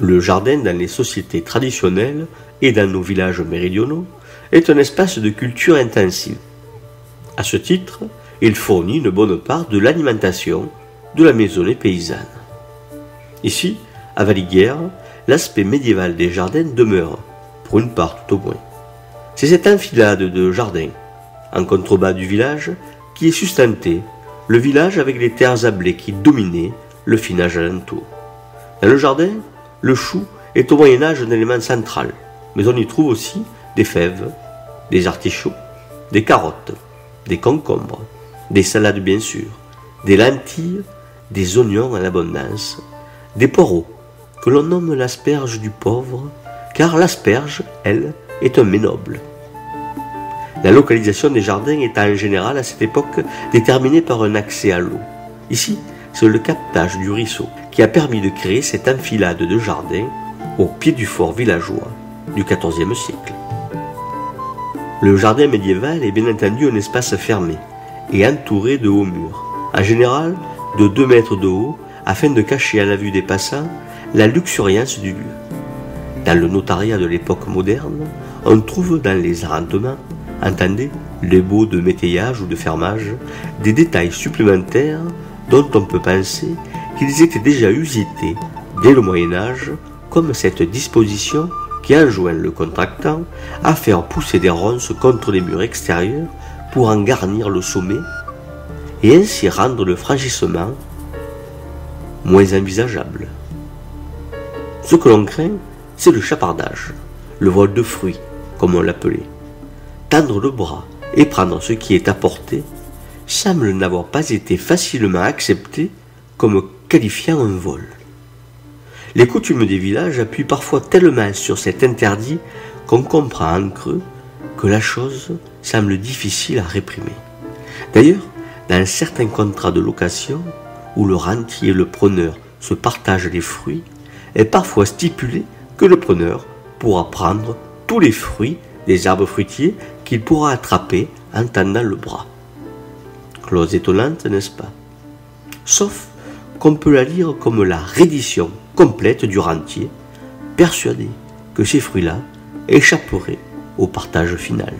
Le jardin dans les sociétés traditionnelles et dans nos villages méridionaux est un espace de culture intensive. À ce titre, il fournit une bonne part de l'alimentation de la maisonnée paysanne. Ici, à Valiguière, l'aspect médiéval des jardins demeure, pour une part tout au moins. C'est cette enfilade de jardins, en contrebas du village, qui est sustenté, le village avec les terres à blé qui dominaient le finage alentour. Dans le jardin, le chou est au Moyen-Âge un élément central, mais on y trouve aussi des fèves, des artichauts, des carottes, des concombres, des salades bien sûr, des lentilles, des oignons en abondance, des poireaux, que l'on nomme l'asperge du pauvre, car l'asperge, elle, est un mets noble. La localisation des jardins est en général à cette époque déterminée par un accès à l'eau. Ici, c'est le captage du ruisseau qui a permis de créer cette enfilade de jardins au pied du fort villageois du XIVe siècle. Le jardin médiéval est bien entendu un espace fermé et entouré de hauts murs, en général de 2 mètres de haut, afin de cacher à la vue des passants la luxuriance du lieu. Dans le notariat de l'époque moderne, on trouve dans les arrendements, entendez, les baux de métayage ou de fermage, des détails supplémentaires dont on peut penser qu'ils étaient déjà usités dès le Moyen-Âge, comme cette disposition qui enjoint le contractant à faire pousser des ronces contre les murs extérieurs pour en garnir le sommet et ainsi rendre le franchissement moins envisageable. Ce que l'on craint, c'est le chapardage, le vol de fruits, comme on l'appelait. Tendre le bras et prendre ce qui est à portée semble n'avoir pas été facilement accepté comme qualifiant un vol. Les coutumes des villages appuient parfois tellement sur cet interdit qu'on comprend en creux que la chose semble difficile à réprimer. D'ailleurs, dans certains contrats de location, où le rentier et le preneur se partagent les fruits, est parfois stipulé que le preneur pourra prendre tous les fruits des arbres fruitiers qu'il pourra attraper en tendant le bras. Clause étonnante, n'est-ce pas? Sauf qu'on peut la lire comme la reddition complète du rentier, persuadé que ces fruits-là échapperaient au partage final.